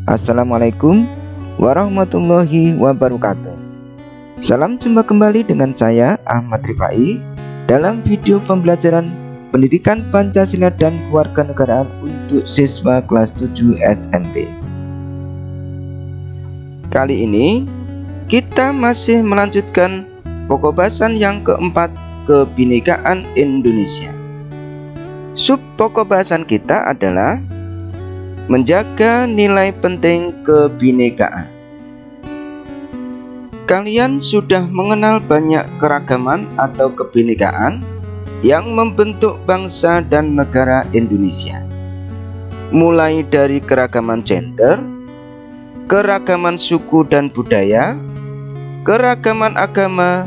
Assalamualaikum warahmatullahi wabarakatuh. Salam jumpa kembali dengan saya Ahmad Rifai dalam video pembelajaran Pendidikan Pancasila dan Kewarganegaraan untuk siswa kelas 7 SMP. Kali ini kita masih melanjutkan pokok bahasan yang keempat, Kebinekaan Indonesia. Sub pokok bahasan kita adalah menjaga nilai penting kebinekaan. Kalian sudah mengenal banyak keragaman atau kebinekaan yang membentuk bangsa dan negara Indonesia. Mulai dari keragaman gender, keragaman suku dan budaya, keragaman agama,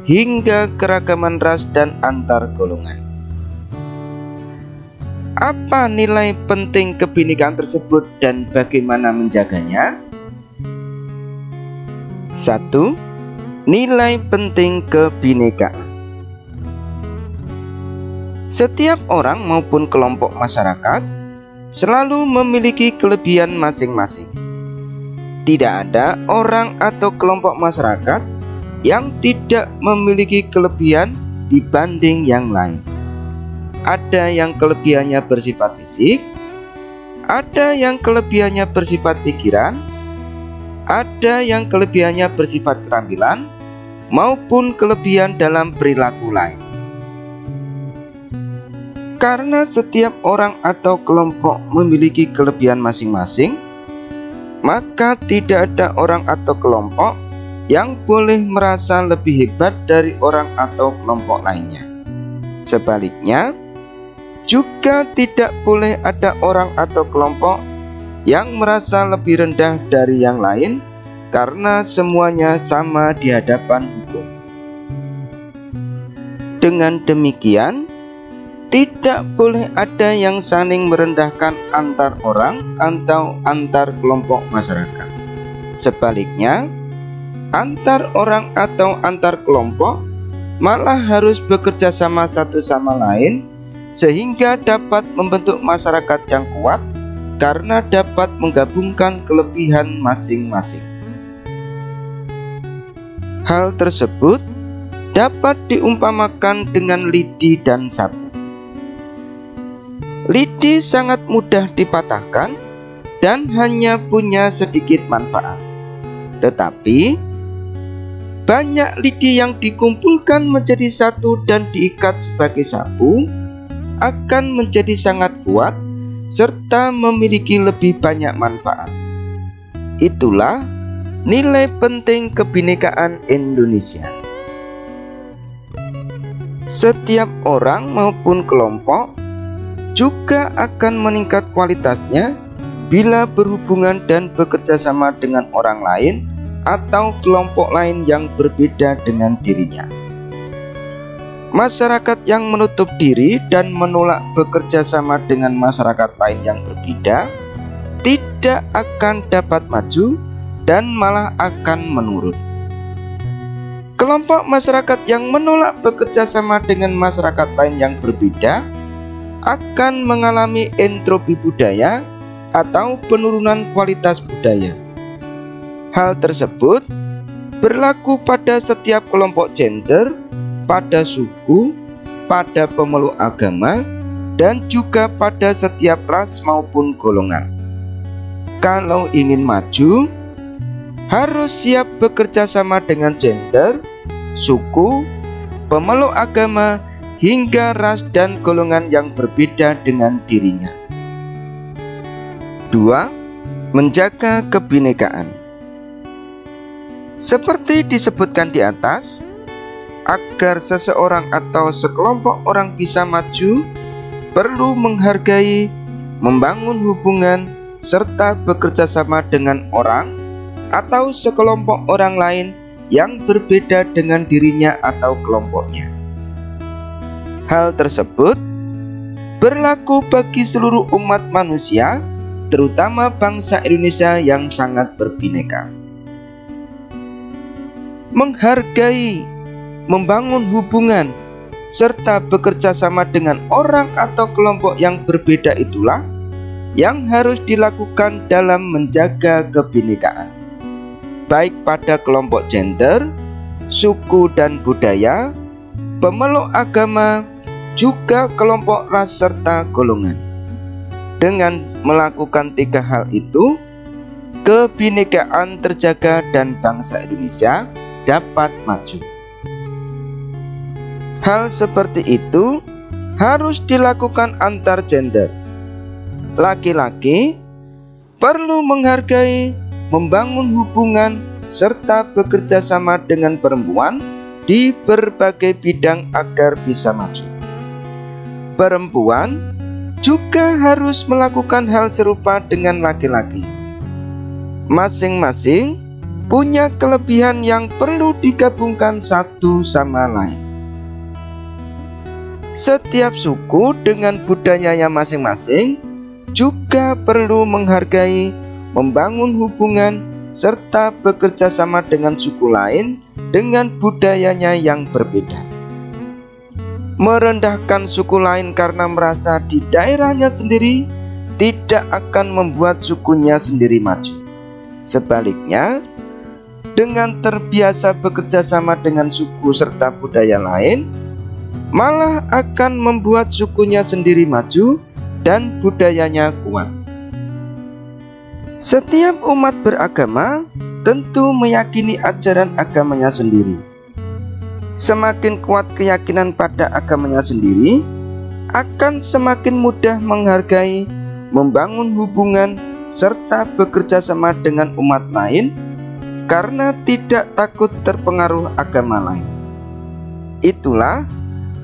hingga keragaman ras dan antar golongan. Apa nilai penting kebinekaan tersebut dan bagaimana menjaganya? 1. Nilai penting kebinekaan. Setiap orang maupun kelompok masyarakat selalu memiliki kelebihan masing-masing. Tidak ada orang atau kelompok masyarakat yang tidak memiliki kelebihan dibanding yang lain. Ada yang kelebihannya bersifat fisik, ada yang kelebihannya bersifat pikiran, ada yang kelebihannya bersifat keterampilan, maupun kelebihan dalam perilaku lain. Karena setiap orang atau kelompok memiliki kelebihan masing-masing, maka tidak ada orang atau kelompok yang boleh merasa lebih hebat dari orang atau kelompok lainnya. Sebaliknya, juga tidak boleh ada orang atau kelompok yang merasa lebih rendah dari yang lain, karena semuanya sama di hadapan hukum. Dengan demikian, tidak boleh ada yang saling merendahkan antar orang atau antar kelompok masyarakat. Sebaliknya, antar orang atau antar kelompok malah harus bekerja sama satu sama lain, sehingga dapat membentuk masyarakat yang kuat karena dapat menggabungkan kelebihan masing-masing. Hal tersebut dapat diumpamakan dengan lidi dan sapu. Lidi sangat mudah dipatahkan dan hanya punya sedikit manfaat. Tetapi banyak lidi yang dikumpulkan menjadi satu dan diikat sebagai sapu akan menjadi sangat kuat serta memiliki lebih banyak manfaat. Itulah nilai penting kebinekaan Indonesia. Setiap orang maupun kelompok juga akan meningkat kualitasnya bila berhubungan dan bekerja sama dengan orang lain atau kelompok lain yang berbeda dengan dirinya. Masyarakat yang menutup diri dan menolak bekerja sama dengan masyarakat lain yang berbeda tidak akan dapat maju dan malah akan menurun. Kelompok masyarakat yang menolak bekerja sama dengan masyarakat lain yang berbeda akan mengalami entropi budaya atau penurunan kualitas budaya. Hal tersebut berlaku pada setiap kelompok gender, pada suku, pada pemeluk agama, dan juga pada setiap ras maupun golongan. Kalau ingin maju, harus siap bekerja sama dengan gender, suku, pemeluk agama, hingga ras dan golongan yang berbeda dengan dirinya. 2. Menjaga kebinekaan. Seperti disebutkan di atas, agar seseorang atau sekelompok orang bisa maju, perlu menghargai, membangun hubungan, serta bekerja sama dengan orang atau sekelompok orang lain yang berbeda dengan dirinya atau kelompoknya. Hal tersebut berlaku bagi seluruh umat manusia, terutama bangsa Indonesia yang sangat berbineka. Menghargai, membangun hubungan, serta bekerja sama dengan orang atau kelompok yang berbeda itulah yang harus dilakukan dalam menjaga kebinekaan, baik pada kelompok gender, suku dan budaya, pemeluk agama, juga kelompok ras serta golongan. Dengan melakukan 3 hal itu, kebinekaan terjaga dan bangsa Indonesia dapat maju. Hal seperti itu harus dilakukan antar gender. Laki-laki perlu menghargai, membangun hubungan, serta bekerja sama dengan perempuan di berbagai bidang agar bisa maju. Perempuan juga harus melakukan hal serupa dengan laki-laki. Masing-masing punya kelebihan yang perlu digabungkan satu sama lain. Setiap suku dengan budayanya masing-masing juga perlu menghargai, membangun hubungan, serta bekerja sama dengan suku lain dengan budayanya yang berbeda. Merendahkan suku lain karena merasa di daerahnya sendiri tidak akan membuat sukunya sendiri maju. Sebaliknya, dengan terbiasa bekerja sama dengan suku serta budaya lain, malah akan membuat sukunya sendiri maju dan budayanya kuat. Setiap umat beragama tentu meyakini ajaran agamanya sendiri. Semakin kuat keyakinan pada agamanya sendiri, akan semakin mudah menghargai, membangun hubungan, serta bekerja sama dengan umat lain karena tidak takut terpengaruh agama lain. Itulah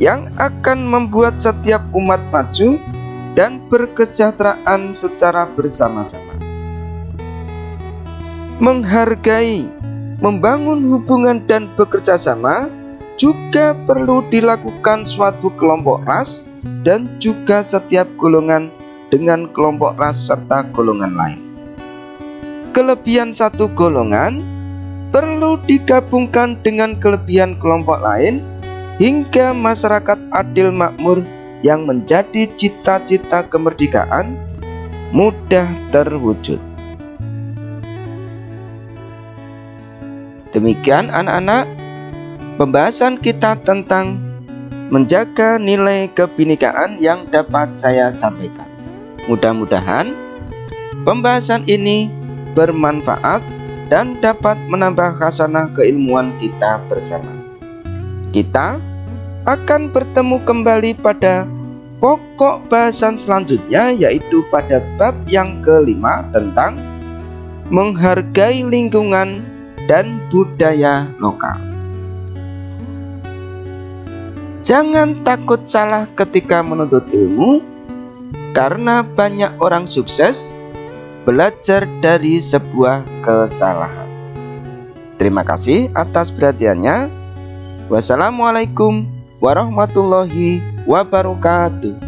yang akan membuat setiap umat maju dan berkesejahteraan secara bersama-sama. Menghargai, membangun hubungan dan bekerja sama juga perlu dilakukan suatu kelompok ras dan juga setiap golongan dengan kelompok ras serta golongan lain. Kelebihan satu golongan perlu digabungkan dengan kelebihan kelompok lain hingga masyarakat adil makmur yang menjadi cita-cita kemerdekaan mudah terwujud. Demikian anak-anak, pembahasan kita tentang menjaga nilai kebinekaan yang dapat saya sampaikan. Mudah-mudahan pembahasan ini bermanfaat dan dapat menambah khasanah keilmuan kita bersama. Kita akan bertemu kembali pada pokok bahasan selanjutnya, yaitu pada bab yang kelima tentang menghargai lingkungan dan budaya lokal. Jangan takut salah ketika menuntut ilmu, karena banyak orang sukses belajar dari sebuah kesalahan. Terima kasih atas perhatiannya. Wassalamualaikum warahmatullahi wabarakatuh.